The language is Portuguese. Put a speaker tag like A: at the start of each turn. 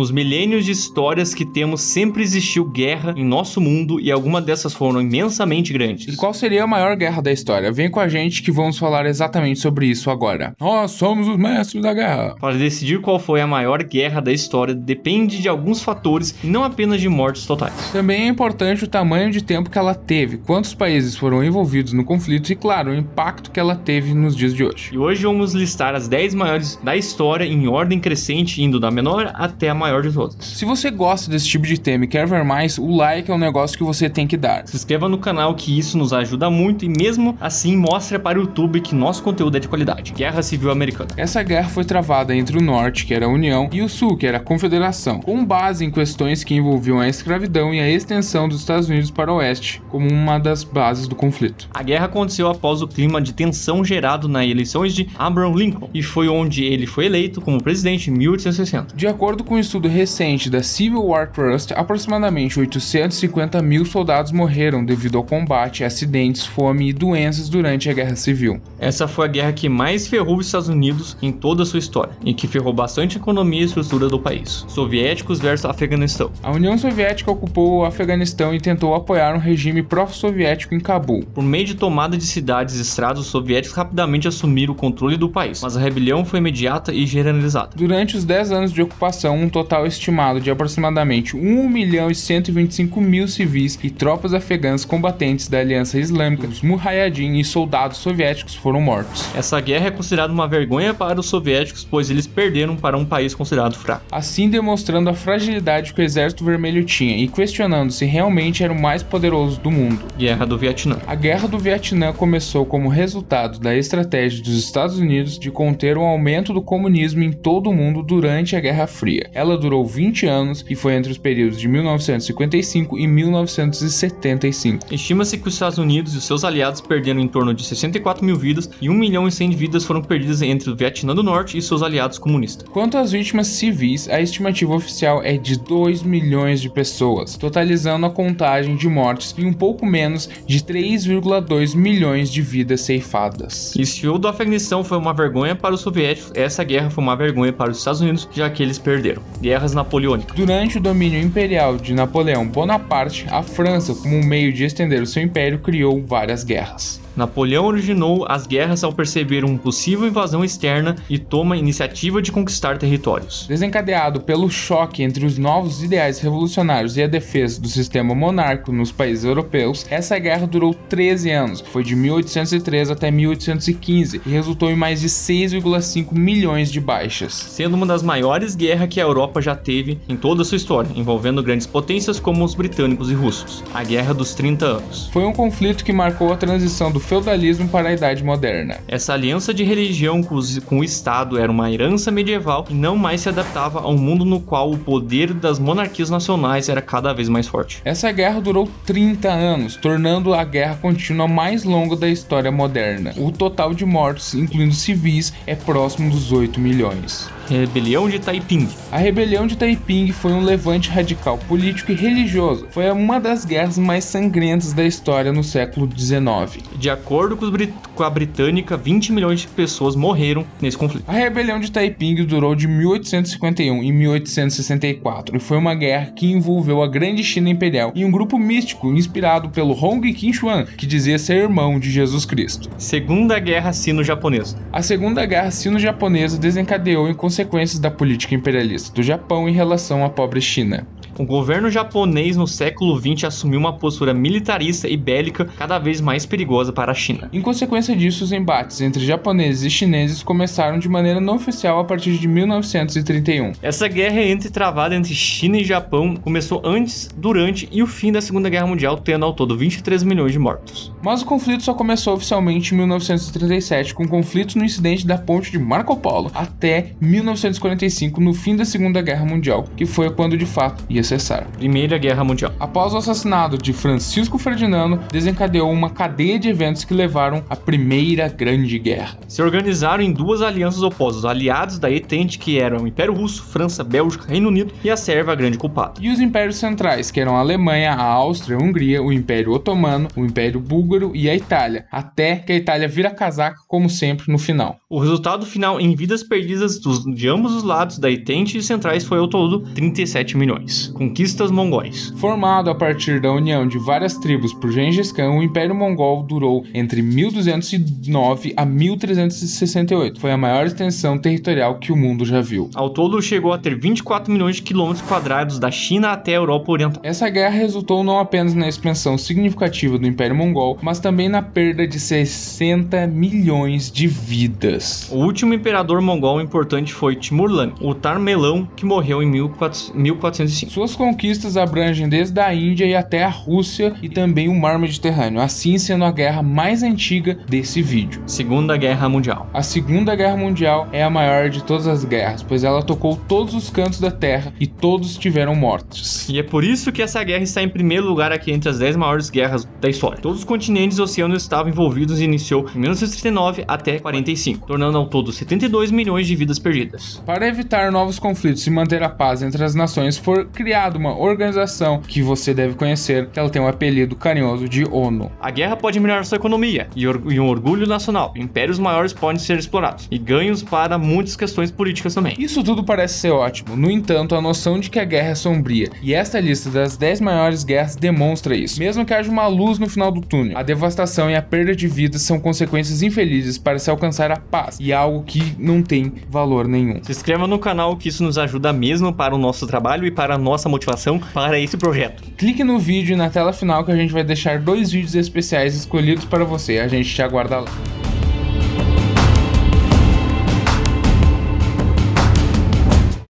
A: Nos milênios de histórias que temos, sempre existiu guerra em nosso mundo e algumas dessas foram imensamente grandes.
B: E qual seria a maior guerra da história? Vem com a gente que vamos falar exatamente sobre isso agora. Nós somos os mestres da guerra.
A: Para decidir qual foi a maior guerra da história, depende de alguns fatores e não apenas de mortes totais.
B: Também é importante o tamanho de tempo que ela teve, quantos países foram envolvidos no conflito e, claro, o impacto que ela teve nos dias de hoje.
A: E hoje vamos listar as 10 maiores da história em ordem crescente, indo da menor até a maior de todas.
B: Se você gosta desse tipo de tema e quer ver mais, o like é um negócio que você tem que dar.
A: Se inscreva no canal que isso nos ajuda muito e mesmo assim mostra para o YouTube que nosso conteúdo é de qualidade. Guerra Civil Americana.
B: Essa guerra foi travada entre o Norte, que era a União, e o Sul, que era a Confederação, com base em questões que envolviam a escravidão e a extensão dos Estados Unidos para o Oeste, como uma das bases do conflito.
A: A guerra aconteceu após o clima de tensão gerado nas eleições de Abraham Lincoln, e foi onde ele foi eleito como presidente em 1860.
B: De acordo com um estudo recente da Civil War Trust, aproximadamente 850 mil soldados morreram devido ao combate, acidentes, fome e doenças durante a Guerra Civil.
A: Essa foi a guerra que mais ferrou os Estados Unidos em toda a sua história, e que ferrou bastante a economia e estrutura do país. Soviéticos versus Afeganistão.
B: A União Soviética ocupou o Afeganistão e tentou apoiar um regime pró-soviético em Cabul.
A: Por meio de tomada de cidades e estradas, os soviéticos rapidamente assumiram o controle do país, mas a rebelião foi imediata e generalizada.
B: Durante os 10 anos de ocupação, um total estimado de aproximadamente 1.125.000 civis e tropas afegãs combatentes da Aliança Islâmica, os Mujahideen e soldados soviéticos foram mortos.
A: Essa guerra é considerada uma vergonha para os soviéticos, pois eles perderam para um país considerado fraco.
B: Assim demonstrando a fragilidade que o Exército Vermelho tinha e questionando se realmente era o mais poderoso do mundo.
A: Guerra do Vietnã.
B: A Guerra do Vietnã começou como resultado da estratégia dos Estados Unidos de conter o aumento do comunismo em todo o mundo durante a Guerra Fria. Ela durou 20 anos e foi entre os períodos de 1955 e 1975.
A: Estima-se que os Estados Unidos e os seus aliados perderam em torno de 64 mil vidas e 1 milhão e 100 vidas foram perdidas entre o Vietnã do Norte e seus aliados comunistas.
B: Quanto às vítimas civis, a estimativa oficial é de 2 milhões de pessoas, totalizando a contagem de mortes e um pouco menos de 3,2 milhões de vidas ceifadas.
A: E se o do Afeganistão foi uma vergonha para os soviéticos, essa guerra foi uma vergonha para os Estados Unidos, já que eles perderam. Guerras napoleônicas.
B: Durante o domínio imperial de Napoleão Bonaparte, a França, como um meio de estender o seu império, criou várias guerras.
A: Napoleão originou as guerras ao perceber uma possível invasão externa e toma a iniciativa de conquistar territórios.
B: Desencadeado pelo choque entre os novos ideais revolucionários e a defesa do sistema monárquico nos países europeus, essa guerra durou 13 anos, foi de 1803 até 1815 e resultou em mais de 6,5 milhões de baixas.
A: Sendo uma das maiores guerras que a Europa já teve em toda a sua história, envolvendo grandes potências como os britânicos e russos. A Guerra dos 30 Anos.
B: Foi um conflito que marcou a transição do feudalismo para a Idade Moderna.
A: Essa aliança de religião com o Estado era uma herança medieval e não mais se adaptava a um mundo no qual o poder das monarquias nacionais era cada vez mais forte.
B: Essa guerra durou 30 anos, tornando a guerra contínua mais longa da história moderna. O total de mortos, incluindo civis, é próximo dos 8 milhões.
A: Rebelião de Taiping.
B: A rebelião de Taiping foi um levante radical político e religioso. Foi uma das guerras mais sangrentas da história no século XIX.
A: De acordo com a britânica, 20 milhões de pessoas morreram nesse conflito.
B: A rebelião de Taiping durou de 1851 e 1864 e foi uma guerra que envolveu a Grande China Imperial e um grupo místico inspirado pelo Hong Qingshuan, que dizia ser irmão de Jesus Cristo.
A: Segunda Guerra Sino-Japonesa.
B: A Segunda Guerra Sino-Japonesa desencadeou em consequências da política imperialista do Japão em relação à pobre China.
A: O governo japonês no século XX assumiu uma postura militarista e bélica cada vez mais perigosa para a China.
B: Em consequência disso, os embates entre japoneses e chineses começaram de maneira não oficial a partir de 1931.
A: Essa guerra travada entre China e Japão começou antes, durante e o fim da Segunda Guerra Mundial, tendo ao todo 23 milhões de mortos.
B: Mas o conflito só começou oficialmente em 1937, com conflitos no incidente da ponte de Marco Polo, até 1945, no fim da Segunda Guerra Mundial, que foi quando de fato ia cessar.
A: Primeira Guerra Mundial.
B: Após o assassinato de Francisco Ferdinando, desencadeou uma cadeia de eventos que levaram à Primeira Grande Guerra.
A: Se organizaram em duas alianças opostas, aliados da Entente, que eram o Império Russo, França, Bélgica, Reino Unido, e a Sérvia, a grande culpada.
B: E os impérios centrais, que eram a Alemanha, a Áustria, a Hungria, o Império Otomano, o Império Búlgaro e a Itália, até que a Itália vira casaca, como sempre, no final.
A: O resultado final em vidas perdidas de ambos os lados da Entente e centrais foi ao todo 37 milhões. Conquistas mongóis.
B: Formado a partir da união de várias tribos por Gengis Khan, o Império Mongol durou entre 1209 a 1368. Foi a maior extensão territorial que o mundo já viu.
A: Ao todo, chegou a ter 24 milhões de quilômetros quadrados da China até a Europa Oriental.
B: Essa guerra resultou não apenas na expansão significativa do Império Mongol, mas também na perda de 60 milhões de vidas.
A: O último imperador mongol importante foi Timur-Lenk, o Tamerlão, que morreu em 1405.
B: Suas conquistas abrangem desde a Índia e até a Rússia e também o Mar Mediterrâneo, assim sendo a guerra mais antiga desse vídeo.
A: Segunda Guerra Mundial.
B: A Segunda Guerra Mundial é a maior de todas as guerras, pois ela tocou todos os cantos da Terra e todos tiveram mortes.
A: E é por isso que essa guerra está em primeiro lugar aqui entre as 10 maiores guerras da história. Todos os continentes e oceanos estavam envolvidos e iniciou em 1939 até 45, tornando ao todo 72 milhões de vidas perdidas.
B: Para evitar novos conflitos e manter a paz entre as nações, foi criada uma organização que você deve conhecer, que ela tem um apelido carinhoso de ONU.
A: A guerra pode melhorar sua economia e um orgulho nacional. Impérios maiores podem ser explorados e ganhos para muitas questões políticas também.
B: Isso tudo parece ser ótimo, no entanto, a noção de que a guerra é sombria, e esta lista das 10 maiores guerras demonstra isso. Mesmo que haja uma luz no final do túnel, a devastação e a perda de vidas são consequências infelizes para se alcançar a paz, e algo que não tem valor nenhum.
A: Se inscreva no canal, que isso nos ajuda mesmo para o nosso trabalho e para a nossa motivação para esse projeto.
B: Clique no vídeo e na tela final que a gente vai deixar 2 vídeos especiais escolhidos para você. A gente te aguarda lá.